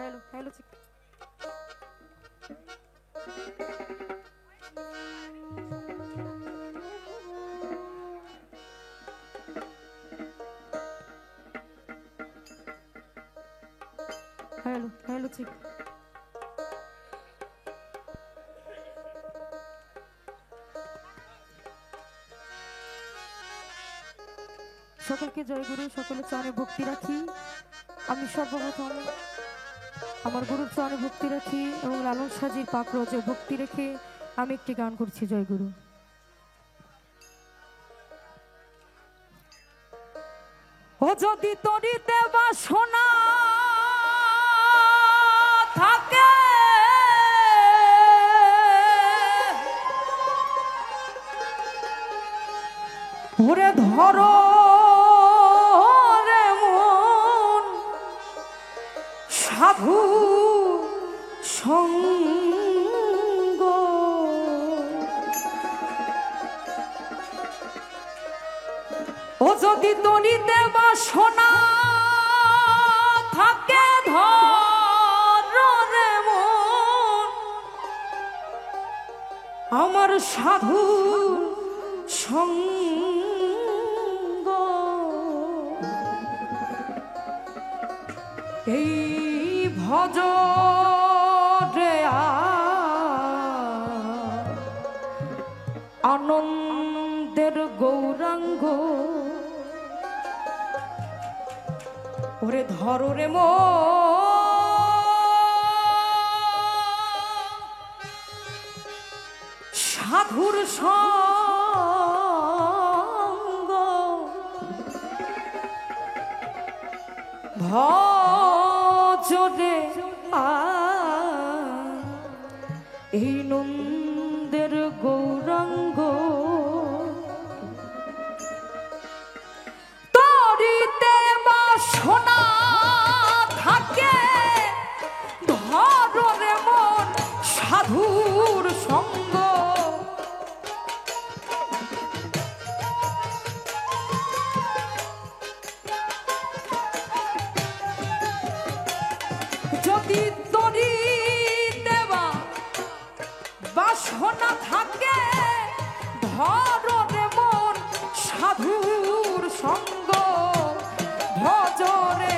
Hello hello चिक hello hello चिक সকলকে জয় গুরু সকলের চরণে ভক্তি রাখি। আমি সর্বপ্রথম আমার গুরুর চরণে ভক্তি রাখি এবং লালন সাজির পাকরজে ভক্তি রেখে আমি একটি গান করছি। জয় গুরু। ও যদি তরিতে বাসনা থাকে ওরে ধরো রে মন সাধু সঙ্গ। ও যদি তরিতে বাসনা থাকে ধরো রে মন আমার সাধু সঙ্গ। এই ভজ রে আনন্দের গৌরাঙ্গ ওরে ধরো রে মো সাধুর সঙ্গ। ভজরে এই নন্দের গৌরাঙ্গ তরিতে বাসনা থাকে ধরো রে মন সাধুর সঙ্গ। যদি তরিতে বাসনা থাকে ধরো রে মন সাধুর সঙ্গ। ভজরে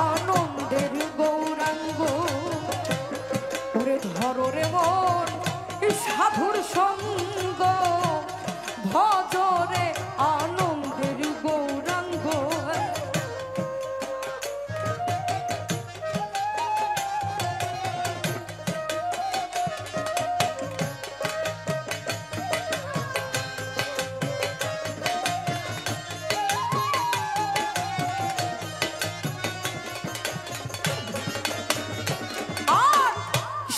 আনন্দের গৌরাঙ্গ ওরে ধরো রে মন সাধুর সঙ্গ। ভজরে আনন্দের গৌরাঙ্গ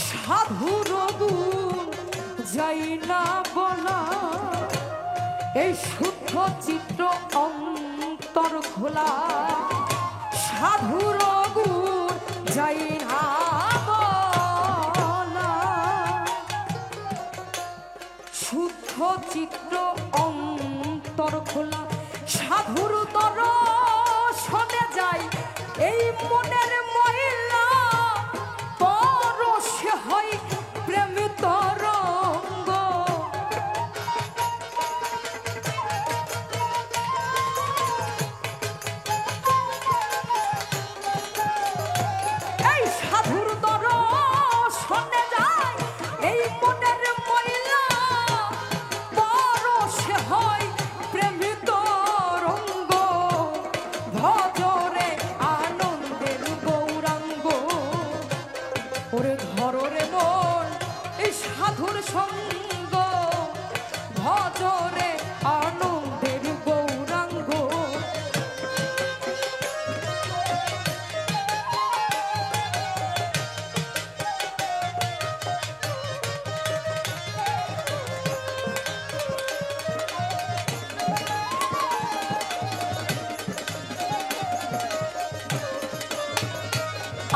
সাধুর গুণ যাই না বলা এই শুদ্ধ চিত্র অন্তর খোলা। সাধুর গুণ যাই না বলা শুদ্ধ চিত্র অন্তর খোলা। সাধুর তর শোনে যায় এই মনের মহিলা পরশে হয় প্রেম তরঙ্গ। এই সাধুর তর শোনে যায় এই মনের মহিলা পরশে হয় প্রেম তরঙ্গ। ভজরে আনন্দের গো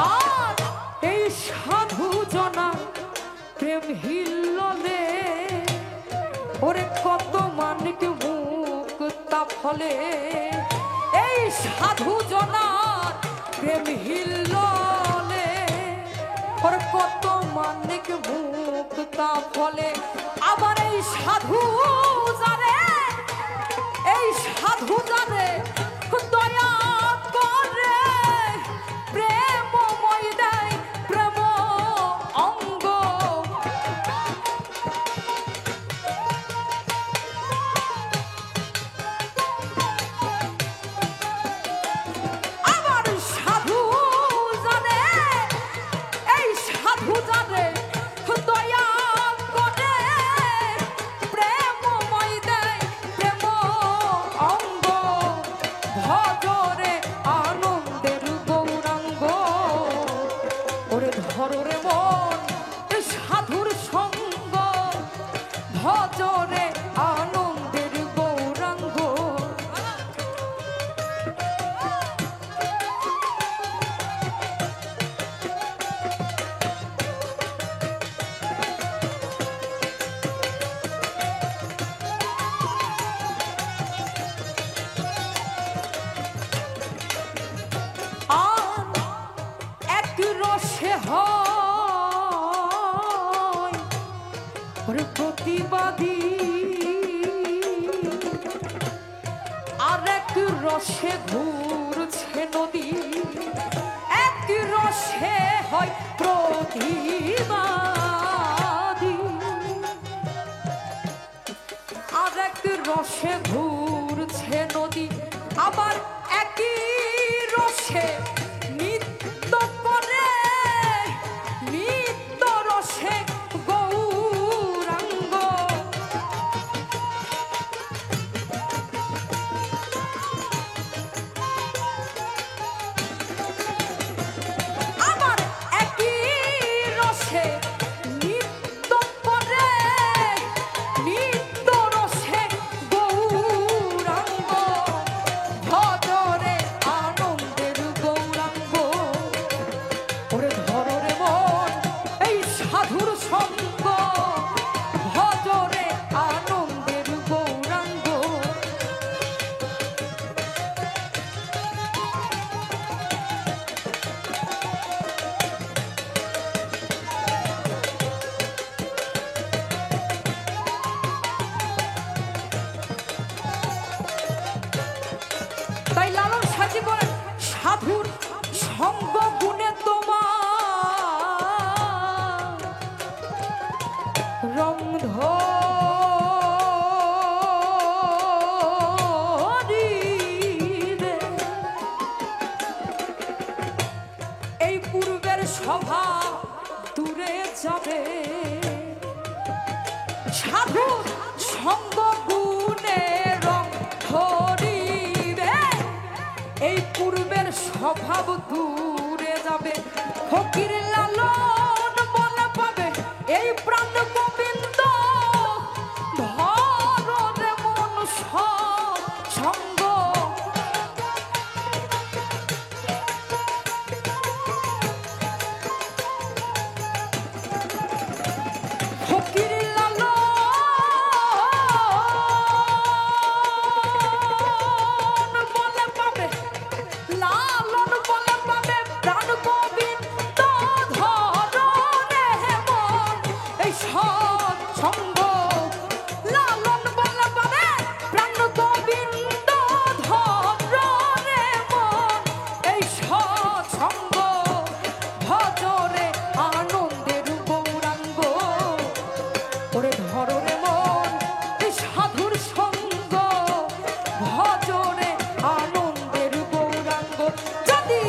আর এই সাধু জনা প্রেম হিল্ললে ওরে কত মানিক মুক্তা ফলে এই সাধু জনার প্রেম হিল্ললে ওরে কত মানিক মুক্তা ফলে আবার এই সাধু জানে এই সাধু জানে দয়া করে প্রেমময় দেয় প্রেম অঙ্গ আবার সাধু জানে এই সাধু জানে দয়া করে প্রেমময় দেয় প্রেম অঙ্গ ভজরে আনন্দের গৌরাঙ্গ ওরে ধরে মন সাধুর সঙ্গ ভজরে আনন্দের গৌরাঙ্গ আর এক রসে হয় ওরে প্রতিবাদী আর এক রসে ঘুরছে নদী এক রসে হয় প্রতিবাদী আর এক রসে ঘুরছে নদী আবার একই রসে নিত্য করে নিত্য রসে গৌরাঙ্গ আবার একই রসে নিত্য করে নিত্য রসে গৌরাঙ্গ ভজরে আনন্দের গৌরাঙ্গ ওরে ধরে মন এই সাধুর সঙ্গ ভজরে আনন্দের গৌরাঙ্গ তাই লালন সাজি বলেন সাধুর সঙ্গ গুণে তোমার রং ধরিবে এই পূর্বের সভা দূরে যাবে সাধু সঙ্গ গুণে রং ধরিবে এই পূর্বের স্বভাব দূরে যাবে ফকির লালন বলে পাবে এই প্রাণ গোবিন্দ ধরে মন সঙ্গ ফকির লালন বলে পাবে লালন বলে পাবে প্রাণ গোবিন্দ ধরে মন এই সৎসঙ্গ লালন বলে পাবে প্রাণ গোবিন্দ ধরে মন এই সৎসঙ্গ ভজরে আনন্দের গৌরাঙ্গ ওরে ধরে মন এই সাধুর সঙ্গ ভজরে আনন্দের গৌরাঙ্গ যদি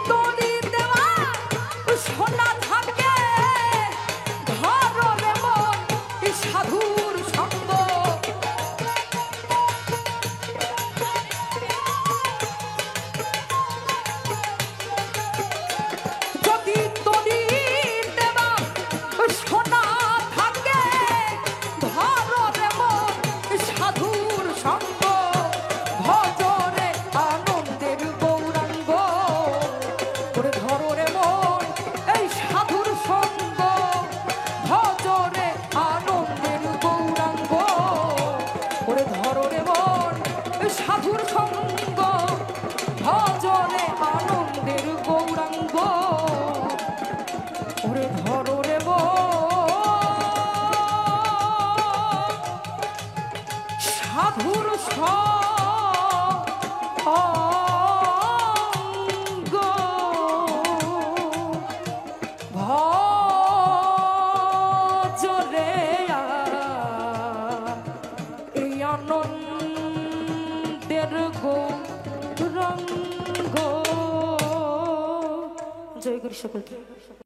তরি দেওয়া সোনা থাকে ধরে মন এই সাধুর সঙ্গ যদি তরি দেওয়া সোনা থাকে ধরে মন সাধুর সঙ্গ ভজরে আনন্দের গৌরাঙ্গ ওরে ধরে মন সাধুর সঙ্গ ভজরে এই আনন্দের গৌরঙ্গ। জয় গুরু সকলকে।